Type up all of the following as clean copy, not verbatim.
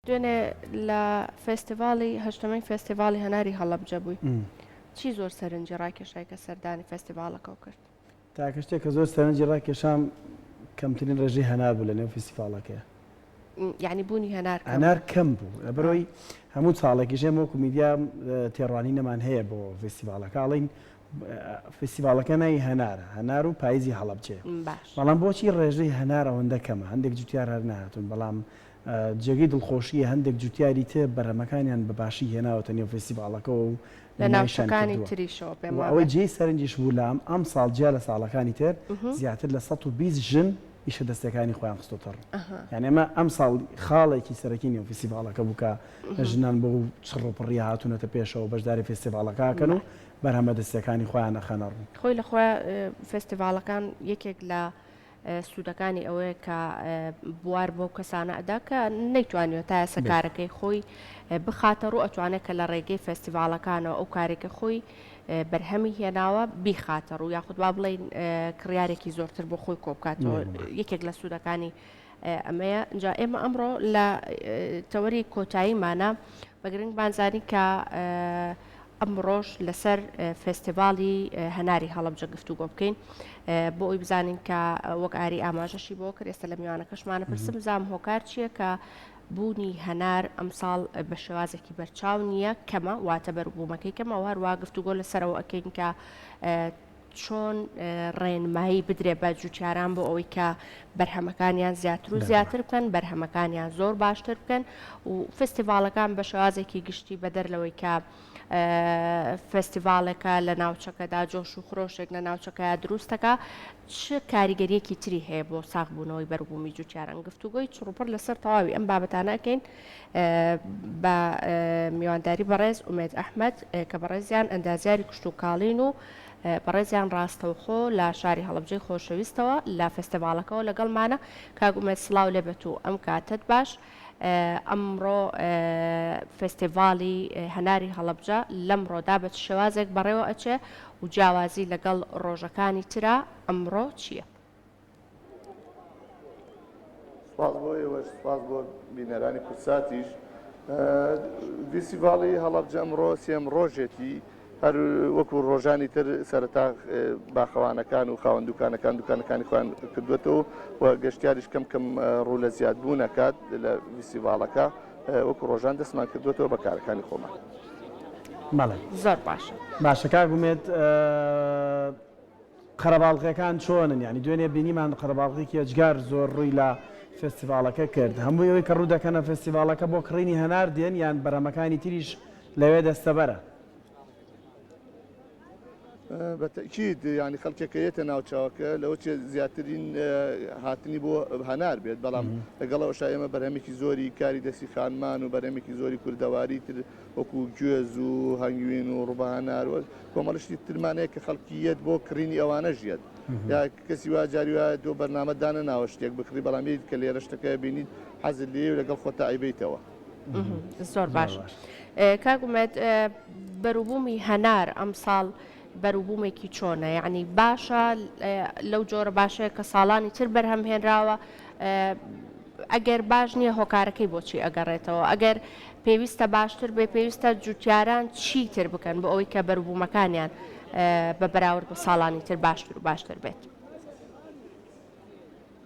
دوێنێ لە فستیڤاڵی هەشتمەی فستیڤاڵی هەناری هەڵەبجە بووی چی زۆر سەرنجی ڕاکێشای کە سەردانی فستیڤاڵەکە کرد تاکە شتێک کە زۆر سەرنجی ڕاکێشام کەمترین ڕێژەی هەنار بوو لە نێو فستیڤاڵەکەیە یعنی بوونی هەنار کەم بوو لەبەرەوەی هەموو ساڵێکی ژێم وەکو میدیا تێڕوانی نەمان هەیە بۆ فستیڤاڵەکە ئاڵین فستیڤاڵەکە ناوی هەنارە هەنار و پاییزی هەڵەبجەیە بەڵام بۆچی ڕێژەی هەنار ئەوەندە کەمە هەندێک جوتیار هەر نهاتون بەڵام جێگەی دڵخۆشیە هەندێک جوتیاری تر بەرهەمەکانیان بەباشی هێناوەتە نێو فستیڤاڵەکە و لە ناوچەکانی تریشەوە پێم ئەوەی جێی سەرنجیش بوو لام ئەم ساڵ جیا لە ساڵەکانی تر زیاتر لە 120 ژن ئیشە دەستەکانی خۆیان خستۆتەڕ یعنی ئەمە ئەم ساڵ خاڵێکی سەرەکی نێو فستیڤاڵەکە بوو کە ژنان بۆ چڕۆپڕی هاتوونەتە پێشەوە بەشداری فستیڤاڵەکەکەن و بەرهەمە دەستەکانی خۆیان نەخەنەڕن خۆی لەخوا فستیڤاڵەکان یەکێک لە سوودەکانی ئەوەیە کە بوار بۆ کەسانە ئەدا کە نەیتوانێت تا ئێستا کارەکەی خۆی بخاتە ڕوو ئەتوانێت کە لە ڕێگەی فستیڤاڵەکانەوە ئەو کارێکە خۆی بەرهەمی هێناوە بیخاتە ڕوو یاخود با بڵێن کڕیارێکی زۆرتر بۆ خۆی کۆبکاتەوە یەکێک لە سوودەکانی ئەمەیە جا ئێمە ئەمڕۆ لە تەوەری کۆتاییمانە بەگرنگ بانزانی کە ئەمڕۆژ لەسەر فستیڤاڵی هەناری هەڵەبجە گفتوگۆ بکەین بۆ ئەوی بزانین کە وەک ئاری ئاماژەشی بۆ کرد ئێستا لە میوانەکەشمانە پرسم زام هۆکار چییە کە بوونی هەنار ئەمساڵ بە شێوازێکی بەرچاو نییە کەمە واتە بەربوومەکەی کەمەوە هەروە گفتوگۆ لەسەرەوە ئەکەین کە چۆن ڕێنمایی بدرێ بە جوتیاران بۆ ئەوەی کە بەرهەمەکانیان زیاتر و زیاتر بکەن بەرهەمەکانیان زۆر باشتر بکەن و فستیڤاڵەکان بە شێوازێکی گشتی بەدەر لەوەی کە فستیڤاڵێکە لە ناوچەکەدا جۆش و خرۆشێک لە ناوچەکە دروستەکە چ کاریگەریەکی تری هەیە بۆ ساغبوونەوەی بەربوومی جوتیاران گفتوگۆی چڕوپڕ لەسەر تەواوی ئەم بابەتانەکەین بە میوانداری بەڕێز ئومێد ئەحمەد کە بەڕێزیان ئەندازیاری کشت و کاڵین و بەڕێزیان ڕاستەوخۆ لە شاری هەڵەبجەی خۆشەویستەوە لە فستیڤاڵەکەەوە لەگەڵمانە کاگومێت سڵاو لێبێت و ئەم کاتت باش ئەمڕۆ فستیڤاڵی هەناری هەڵەبجە لەمڕۆدا بە شێوازێک بەڕێوە ئەچێ و جیاوازی لەگەڵ ڕۆژەکانی ترا ئەمڕۆ چییە؟ سپاس بۆ ئێوە سپاس بۆ بینەرانی کورساتیش فستیڤاڵی هەڵەبجە ئەمڕۆ سێم ڕۆژێتی هەر وەکو ڕۆژانی تر سەرەتا باخەوانەکان و خاوەندوکانەکان دوکانەکانی خۆیان کردوێتەوە و گەشتیاریش کەم کەم ڕوو لە زیادبوو نەکات لە فستیڤاڵەکە وەکو ڕۆژان دەستمان کردوێتەوە بە کارەکانی خۆمان. بەڵێ زۆر باشە باشە کاگومێت قەرەباڵغیەکان چۆنن یعنی دوێنێ بینیمان قەرەباڵغێکی ئەجگار زۆر ڕووی لە فستیڤاڵەکە کرد هەموو ئەوەی کە ڕوو دەکەنە فستیڤاڵەکە بۆ کڕینی هەنار دێن یان بەرهەمەکانی تریش لەوێ دەستەبەرە بەتەکید ینی خەڵکێکەیەتە ناوچاوەکە لەوە چێ زیاترین هاتنی بۆ هەنار بێت بەڵام لەگەڵەوە ئێمە بەرهەمێکی زۆری کاری دەستی خانمان و بەرهەمێکی زۆری کوردەواری تر وەکو گوێز و هەنگوین و ڕووبەهەنار کۆمەڵشتی ترمانەیە کە خەڵکیەت بۆ کڕینی ئەوانە ژێت یا کەسی وا جاری وایە دۆ بەرنامەدانە ناوە شتێک بکڕی بەڵامیت کە لێرە شتەکە بینیت حەزت لێ و لەگەڵ خۆتە ئایبیتەوە. زۆر باش کاگومێت بەروبوومی هەنار ئەم ساڵ بەروبوومێکی چۆنە یعنی باشە لەو جۆرە باشەیە کە ساڵانی تر بەرهەم هێنراوە ئەگەر باش نییە هۆکارەکەی بۆچی ئەگەڕێتەوە ئەگەر پێویستە باشتر بێ پێویستە جوتیاران چی تر بکەن بۆ ئەوەی کە بەروبوومەکانیان بە بەراورد بە ساڵانی تر باشتر و باشتر بێت.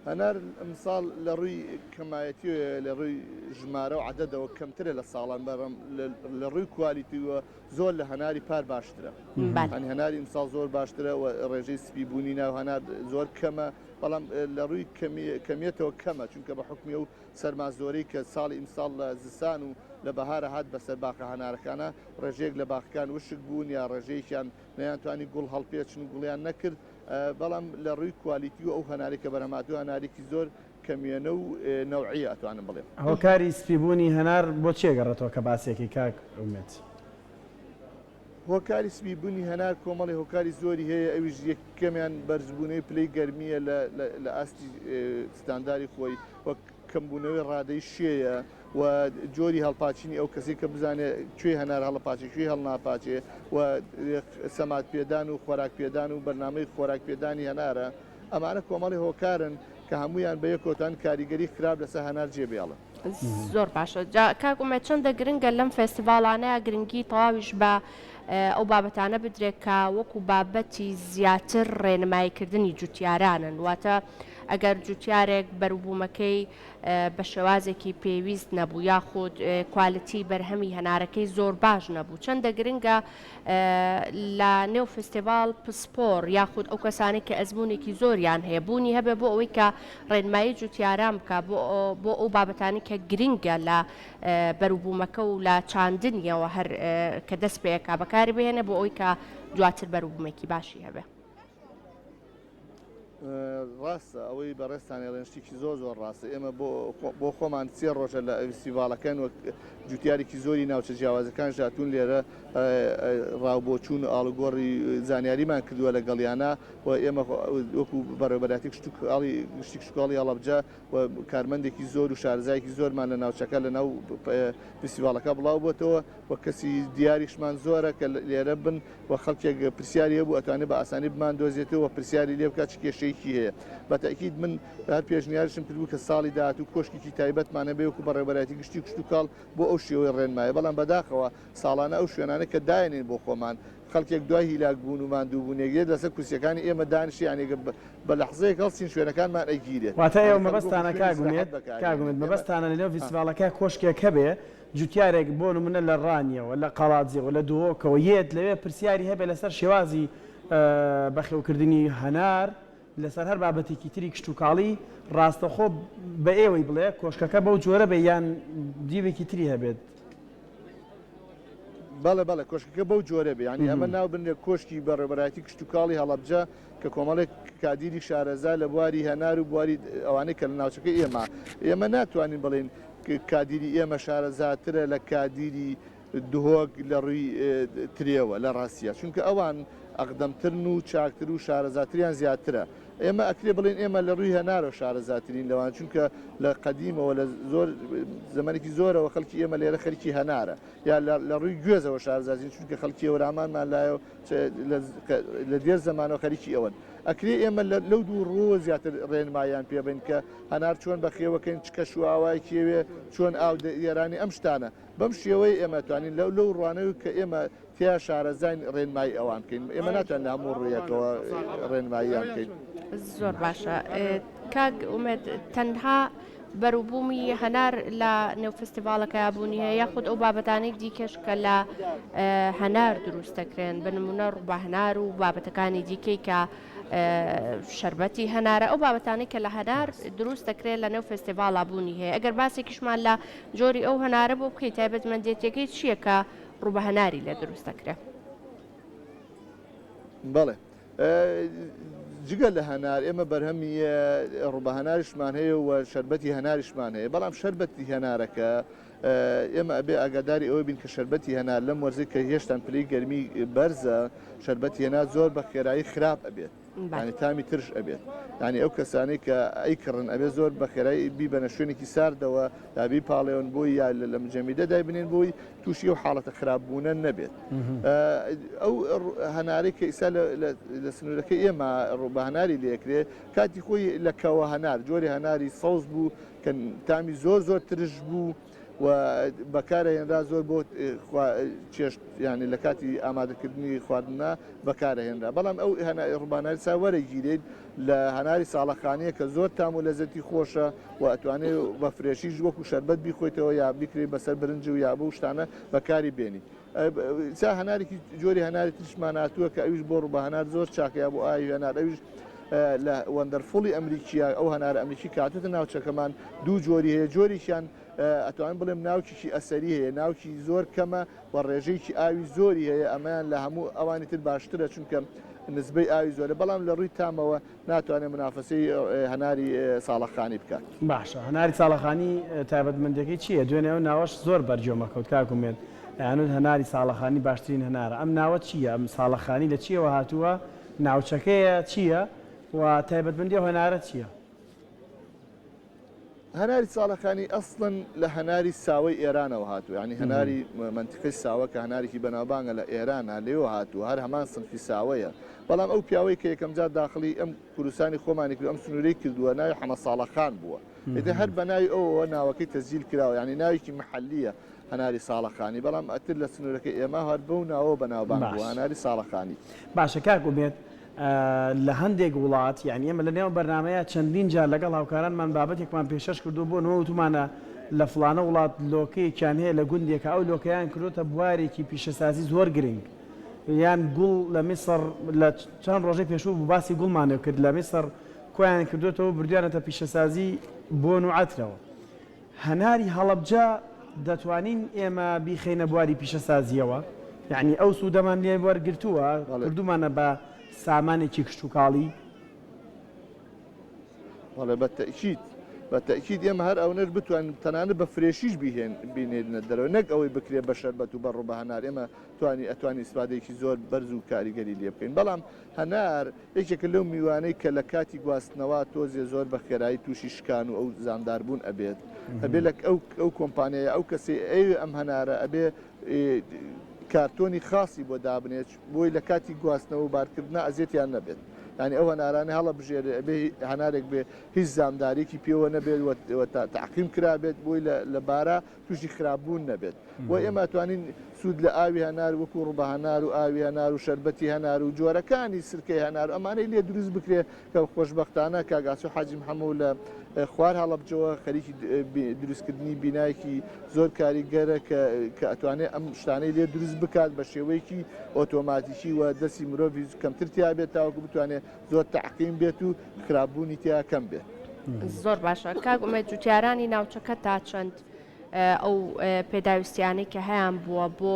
هەنار ئەمساڵ لە ڕووی کەمایەتی لە ڕووی ژمارە و عەدەدەوە کەمترە لە ساڵان بەڕم لە ڕووی کوالیتیوە زۆر لە هەناری پار باشترە ئەنی هەناری ئەمساڵ زۆر باشترە و ڕێژەی سپی بوونی ناو هەنار زۆر کەمە بەڵام لە ڕووی کەمیێتەوە کەمە چونکە بە حکمی و سەرمازۆرەی کە ساڵی ئیمساڵ لە زستان و لە بەهارە هات بەسەر باخە هەنارەکانە ڕێژەیەک لە باخەکان وشک بوون یا ڕێژەیەکیان نەیانتوانی گوڵ هەڵپێچن و گوڵیان نەکرد بەڵام لە ڕووی کوالیتی و ئەو هەنارێکە بەرەمادوو هەنارێکی زۆر کەمیێنە و نەوعی ئەتوانم بڵێم هۆکاری سپیبوونی هەنار بۆ چێگەڕێتەوە کە باسێکی کاک ئومێت هۆکاری سپیبوونی هەنار کۆمەڵی هۆکاری زۆری هەیە ئەویش یەکەمیان بەرزبوونەی پلەی گەرمیە لە ئاستی ستانداری خۆی وەک کەمبوونەوەی ڕادەی شێیە و جۆری هەڵپاچینی ئەو کەسی کە بزانێت کوێ هەنار هەڵپاچی کوێ هەڵناپاچێ و سەمات پێدان و خۆراک پێدان و بەرنامەی خۆراک پێدانی هەنارە ئەمانە کۆمەڵی هۆکارن کە هەمویان بە یەکۆتان کاریگەری خراپ لەسەر هەنار جێبێڵن. زۆر باشە کاکومە چەندە گرنگە لەم فێستیڤاڵانەیە گرنگی تەواویش بە ئەو بابەتانە بدرێت کە وەکو بابەتی زیاتر ڕێنماییکردنی جوتیارانن واتە ئەگەر جوتیارێک بەروبوومەکەی بە شێوازێکی پێویست نەبوو یاخود کوالیتی بەرهەمی هەنارەکەی زۆر باش نەبوو چەندە گرنگە لە نێو فستیڤال پسپۆر یاخود ئەو کەسانی کە ئەزمونێکی زۆریان هەیە بوونی هەبێ بۆ ئەوەی کە ڕێنمایی جوتیاران بکە بۆ ئەو بابەتانی کە گرنگە لە بەروبوومەکە و لە چاندنیەوە هەر کە دەست پێەکە بەکاری بهێنە بۆ ئەوەی کە دواتر بەروبوومێکی باشی هەبێ ڕاستە ئەوەی بەڕێستانی ڕێنشتێکی زۆر زۆر ڕاستە ئێمە بۆ خۆمان سێ ڕۆژە لە فستیڤالەکان وەک جوتیارێکی زۆری ناوچە جیاوازەکان ژاتون لێرە ڕاوبۆچوون و ئاڵوگۆڕی زانیاریمان کردووە لەگەڵیانە و ئێمە وەکو بەڕێوەبەراتی گشتی کشتتوڵی هەڵەبجە و کارمەندێکی زۆر و شارزایەکی زۆرمان لە ناوچەکە لە ناو فستیڤالەکە بڵاو بۆتەوە و کەسی دیاریشمان زۆرە کە لێرە بن و خەڵکێک پرسیاری هەبوو ئەتوانێت بە ئاسانی بمان دۆزێتەوە پرسیاری لێ بکات چ کێشەیەکی هەیە بەتەکیید من هەر پێشنیارشم کردبوو کە ساڵی داهاتوو کۆشکێکی تایبەتمانە بێ وەکو بەڕێوەبەراتی گشتی کشتتوکاڵ بۆ ئەو شێوەی ڕێنمایە بەڵام بەداخەوە ساڵانە ئەو شوێنانە کە داێنین بۆ خۆمان خەڵکێک دوای هیلاک بوون و ماندووبوونێگرێت لەسەر کورسیەکانی ئێمە دانیشیانێگە بە لەحزەیەک هەڵچین شوێنەکانمان ئەیگیرێت واتە ئێوە مەبەستانە کاگومێت مەبەستانە لەنێو فستیڤالەکە کۆشکێک هەبێ جوتیارێک بۆ نمونە لە ڕانیەوە لە قەڵاتزیەوە لە دووەکەوە یەت لەوێ پرسیاری هەبێ لەسەر شێوازی بەخێوکردنی هەنار لەسەر هەر بابەتێکی تری کشتتوکاڵی ڕاستەخۆ بە ئێوەی بڵێ کۆشکەکە بەو جۆرە بە یان دیوێکی تری هەبێت بەڵێ کۆشکەکە بەو جۆرە بێ ینی ئەمە ناو بنێ کۆشکی بەڕێوەبەراتی کشتتوکاڵی هەڵەبجە کە کۆمەڵێک کادیری شارەزا لە بواری هەنار و بواری ئەوانەی کە لە ناوچەکە ئێمە ناتوانین بڵێن کادیری ئێمە شارەزاترە لە کادیری دهۆک لە ڕووی ترێوە لە ڕاستیە چونکە ئەوان ئەقدەمترن و چاکتر و شارەزاتریان زیاترە ئێمە ئەکرێ بڵێن ئێمە لە ڕووی هەنارە شارەزاترین لەوان چونکە لە قەدیمەوە لە زۆر زمانێکی زۆرەوە خەڵکی ئێمە لێرە خەریکی هەنارە یا لە ڕووی گوێزەوە شارەزاتین چونکە خەڵکی وەرامانمان لایە لە دێر زمانەوە خەریکی ئەوەن ئەکرێ ئێمە لەو دوو ڕۆ زیاتر ڕێنمایان پێبین کە هەنار چۆن بەخێوەکەین چکە شوواوای کێوێ چۆن ئاو ئێرانی ئەم شتانە بەم شێوەی ئێمە توانین لەو ڕوانەوە کە ئێمە تیا شارەزای ڕێنمایی ئەوان بکەین ئێمە ناتوان لە هەموو ڕوویەکەوە ڕێنماییان بکەین زۆر باشە کاک ئومێد تەنها بەروبوومی هەنار لە نێو فستیڤالەکە یابوونی هەیە یاخود ئەو بابەتانی دیکەش کە لە هەنار دروست دەکرێن بنمونە ڕووبە هەنار و بابەتەکانی دیکەی کە شربەتی هەنارە ئەو بابەتانی کە لە هەنار دروست دەکرێت لە نێو فستیڤاڵ بوونی هەیە ئەگەر باسێکیشمان لە جۆری ئەو هەنارە بۆ بکەیت تایبەتمەندێتەکەی چییە کە ڕووبە هەناری لێ دروست دەکرێت بەڵێ جگە لە هەنار ئێمە بەرهەمی ڕووبە هەناریشمان هەیە و شربەتی هەناریشمان هەیە بەڵام شربەتی هەنارەکە ئێمە ئەبێ ئاگاداری ئەوە بین کە شربەتی هەنار لەم وەرزی کە هێشتان پلەی گەرمی بەرزە شربەتی هێنار زۆر بە خێرایی خراپ ئەبێت ینی تامی ترش ئەبێت ینی ئەو کەسانەی کە ئەیکڕن ئەبێ زۆر بە خێرایی بیبەنە شوێنێکی ساردەوە یابی پاڵێون بووی یا لە مجەمیدە دایبنێن بووی تووشی و حاڵەتە خراپبوونە نەبێت ئەو هەنارێک کە ئیسا لە سنوورەکەی ئێمە ڕووبە هەناری لێکرێ کاتی خۆی لە کەوە هەنار جۆری هەناری سەوز بوو کە تامی زۆر ترش بوو و بەکارە هێنرا زۆر بۆ چێشت ینی لە کاتی ئامادەکردنی خواردنە بەکارە هێنرا بەڵام ئەو ڕووباناری ساوەرە گیرێت لە هەناری ساڵەخانیە کە زۆر تام و لەزەتی خۆشە و ئەتوانێت بە فرێشیش وەکو شەربەت بیخۆیتەوە یا بیکرێت بەسەر برنج و یابوو شتانە بەکاری بێنی چا هەنارێکی جۆری هەناری ترشمان هاتووە کە ئەویش بۆ ڕووبە هەنار زۆر چاکەیا بۆ ئاوی هەنار ئەویش لە وەندەرفڵی ئەمریکیە ئەو هەنارە ئەمریکی کاتوتە ناوچەکەمان دوو جۆری هەیە جۆریشیان ئەتوان بڵێم ناوکیشی ئەسەری هەیە ناوکی زۆر کەمە و ڕێژەیەکی ئاوی زۆری هەیە ئەمەیان لە هەموو ئەوانی تر باشترە چونکە نسبەی ئاوی زۆرە بەڵام لە ڕووی تامەوە ناتوانێت منافەسەی هەناری ساڵەخانی بکات باشە هەناری ساڵەخانی تایبەتمەندەکەی چییە دوێنێ ئەو ناوەش زۆر بەرجۆمەکەوت کاکومێت یانوت هەناری ساڵەخانی باشترین هەنارە ئەم ناوە چییە ئەم ساڵەخانی لە چیەوە هاتووە ناوچەکەیە چییە و تایبەتمەندی ئەو هەنارە چییە هەناری ساڵەکانی ئەسڵن لە هەناری ساوەی ئێرانەوە هاتووە، ینی هەناری منتیقی ساوە کە هەنارێکی بەناوبانگە لە ئێرانە لێوە هاتووە، هەر هەمان سنفی ساوەیە. بەڵام ئەو پیاوەی کە یەکەم جار داخلی ئەم کوردستانی خۆمانی کرد ئەم سنوورەی کردووە ناوی حەمە ساڵەخان بووە. ئێدە هەر بە ناوی ئەوەوە ناوەکەی تەسجیل کراوە، ینی ناوێکی محەلیە هەناری ساڵەخانی، بەڵام ئەتر لە سنوورەکەی ئێمە هەر بەو ناوە بەناوبانگ بووە هەناری ساڵەخانی. باشە کاک ومێد لە هەندێک وڵات یعنی ئێمە لە نێو بەرنمەیە چەندین جار لەگەڵ هاوکارانمان بابەتێکمان پێشەش کردو بۆ نەوە وتمانە لە فڵانە وڵات لۆکەیەکیان هەیە لە گوندێکە ئەو لۆکەیان کردوتە بوارێکی پیشەسازی زۆر گرنگ، یان گوڵ لە میسر لە چەند ڕۆژەی پێشوو بوو باسی گوڵمانە کرد لە میسر کۆیان کردوێتەوە بردویانەتە پیشەسازی بۆ نوعەترەوە. هەناری هەڵەبجە دەتوانین ئێمە بیخینە بواری پیشەسازیەوە، یعنی ئەو سوودەمان لێ وەرگرتووە کردومانە بە سامانێکی کشت و کاڵی. وەڵێ بەتەکید ئێمە هەر ئەوەش بتوانین تەنانەت بە فرێشیش بینێنە دەرەوە، نەک ئەوەی بکرێ بە شەربەت و بەڕوو بە هەنار ئێمە ئەتوانی ئیسپادەیەکی زۆر بەرز و کاریگەری لێ بکەین. بەڵام هەنار یەکێکە لەو میوانەی کە لە کاتی گواستنەوە تۆزێ زۆر بە خێرایی تووشی شکان و ئەو زانداربوون ئەبێت، ئەبێ لە ئەو کۆمپانیایە ئەو کەسی ئەم هەنارە ئەبێ کارتۆنی خاصی بۆ دابنێت بۆی لە کاتی گواستنەوە و بارکردنا ئەزیێتیان نەبێت. ینی ئەو هەنارانە هەڵە بژێرێ ئەبێ هەنارێک بێ هیچ زامدارێکی پێوە نەبێت تعقیم کرابێت بۆی لە بارە تووشی خراپبوون نەبێت. بۆ ئێمە توانین سوود لە ئاوی هەنار وەکو ڕووبە هەنار و ئاوی هەنار و شەربەتی هەنار و جۆرەکانی سرکەی هەنار ئەمانەی لێ دروست بکرێ کە خۆشبەختانە کاگاسو حاجی محەممەد لە خوار هەڵەبجەوە خەریکی دروستکردنی بینایکی زۆر کاریگەرە کە ئەتوانێت ئەم شتانەی لێ دروست بکات بە شێوەیەکی ئۆتۆماتیکی و دەستی مرۆڤ کەمتر تیا بێت تاوەکو بتوانێت زۆر تەحقیم بێت و خراپبوونی تیا کەم بێت. زۆر باشە کاگومە جوتیارانی ناوچەکە تا چەند ئەو پێداویستیانەی کە هەیان بووە بۆ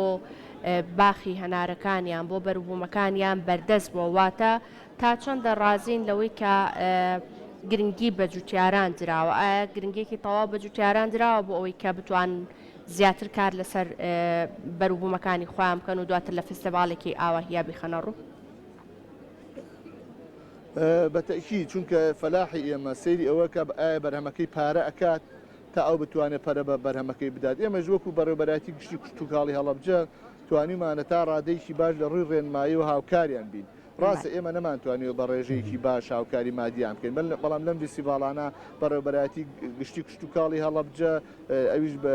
باخی هەنارەکانیان بۆ بەروبوومەکانیان بەردەست بووە واتە تا چەندە ڕازین لەوەی کە گرنگی بە جوتیاران دراوە، ئایا گرنگێکی تەواو بە جوتیاران دراوە بۆ ئەوەی کە بتوان زیاتر کار لەسەر بەروبوومەکانی خۆیان بکەن و دواتر لە فستیڤالێکی ئاوەهیا بیخەنە ڕوو؟ بەتەکی چونکە فەلاحی ئێمە سەیری ئەوە کە ئایا بەرهەمەکەی پارە ئەکات تا ئەو بتوانێت پەرە بە بەرهەمەکەی بدات. ئێمە ژوەکو بەڕێوەبەراتی گشتی کشت و کاڵی هەڵەبجە توانیمانە تا ڕادەیەکی باش لە ڕووی ڕێنمایی و هاوکاریان بین. ڕاستە ئێمە نەمانتوانێت بە ڕێژەیەکی باش هاوکاری مادیان بکەین، بەڵام لەم فستیڤاڵانە بەڕێوەبەراتی گشتی کشت و کاڵی هەڵەبجە ئەویش بە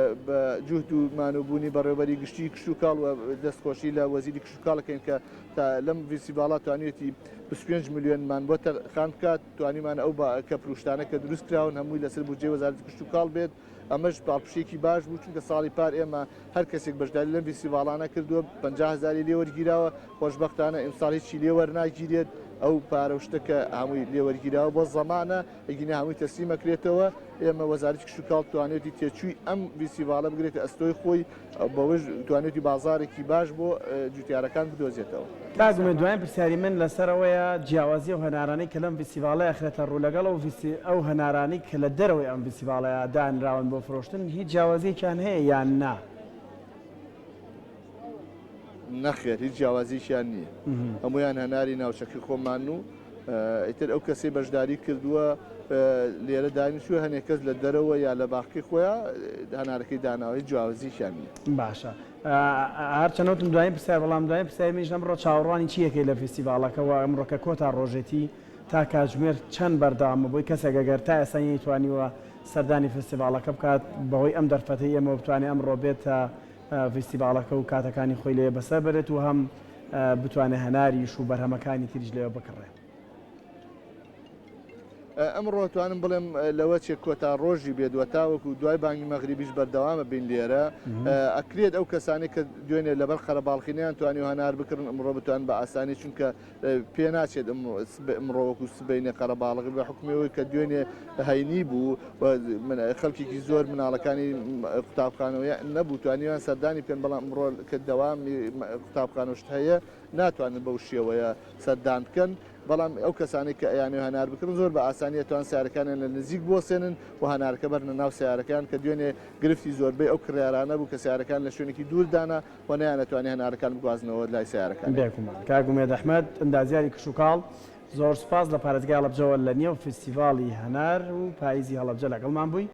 جوهد و مانوبوونی بەڕێوەبەری گشتی کشت و کاڵ و دەستخۆشی لە وەزیری کشت و کاڵەکەین کە تا لەم فستیڤاڵە توانێتی 25 میلیۆنمان بۆ خان بکات، توانیمان ئەو کە پروشتانە کە دروست کراون هەمووی لەسەر بودجێ وەزارەتی کشت و کاڵ بێت. ئەمەش پاڵپشێکی باش بوو چونکە ساڵی پار ئێمە هەر کەسێک بەشداری لەم فستیڤاڵانە کردووە 50,000 لێوەرگیراوە، خۆشبەختانە ئیمساڵ هیچی لێوەرناگیرێت. ئەو پارە شتەکە هەمووی لێوەرگیراوە بۆ زەمانە ئەگینە هەمووی تەسلیمەکرێتەوە. ئێمە وەزارەتی کشت و کاڵ توانێتی تێچووی ئەم فستیڤاڵە بگرێتە ئەستۆی خۆی بەوەش توانێتی بازارێکی باش بۆ جوتیارەکان بدۆزێتەوە. کاگومە دوایین پرسیاری من لەسەرەوەیە جیاوازی و هەنارانەی کە لەم فستیڤاڵەیە ئەخرێتە ڕوو لەگەڵ ئەو هەنارانەی کە لە دەرەوەی ئەم فستیڤاڵەیە دانراون بۆ فرۆشتن هیچ جیاوازیێکیان هەیە یان نا؟ نەخێر هیچ جیاوازیشیان نییە، هەمویان هەناری ناوچەکەی خۆمان و ئیتر ئەو کەسەی بەشداری کردووە لێرە دانیشتووە هەنێک کەس لە دەرەوە یا لە باخی خۆیان هەنارەکەی داناوی جیاوازیشیان نییە. باشە هەرچەنەوتم دوایین پرسیار بەڵام دوایین پرسیاری منیش ئەمڕۆ چاوەڕوانی چیەکەی لە فستیڤاڵەکەەوە ئەمڕۆکە کۆتا ڕۆژێتی تا کاتژمێر چەند بەردەوامە بۆی کەسێک ئەگەر تا ئێستا توانیوە سەردانی فستیڤاڵەکە بکات بەهۆی ئەم دەرفەتەی ئێمە بتوانێت ئەمڕۆ بێتە فستیڤاڵەکە و کاتەکانی خۆی لێ بەسەر بێت و هەم بتوانێت هەناریش و بەرهەمەکانی تریش لێوە بکڕێت. ئەمڕۆ توانم بڵێم لەوە چێک کۆتا ڕۆژی بێدوە تاوەکو دوای بانگی مەغریبیش بەردەوامە بین لێرە ئەکرێت ئەو کەسانی کە دوێنێ لەبەر خەرەباڵخینیان توانی هەنار بکردن ئەمڕۆ بتوان بە ئاسانی چونکە پێ ناچێت ئەمڕۆوەکو سبەینێ قەرەباڵغ بە حکومەوەی کە دوێنێ هەینی بوو خەڵکێکی زۆر مناڵەکانی قوتابخانەوە نەبوو توانیوان سەردانی بکەن، بەڵام ئەمڕۆ کە دەوامی قوتابخانەشت هەیە ناتوانن بەو شێوەیە سەردان بکەن. بەڵام ئەو کەسانی کە ئەیانێ هەنار بکردن زۆر بە ئاسانیە توان سیارەکانیان لە نزیک بۆسێنن و هەنارەکە بەرنە ناو سیارەکان کە دوێنێ گرفتی زۆربەی ئەو کڕیارانە بوو کە سیارەکان لە شوێنێکی دووردانا و نەیانەتوانێت هەنارەکان بگوازنەوە لای سیارەکان. بێکومان کاگومێد ئەحمەد ئەندازیاری کشت و کاڵ زۆر سوپاس لە پارێزگای هەڵەبجەوە لە نێو فستیڤاڵی هەنار و پاییزی هەڵەبجە لەگەڵمان بووی.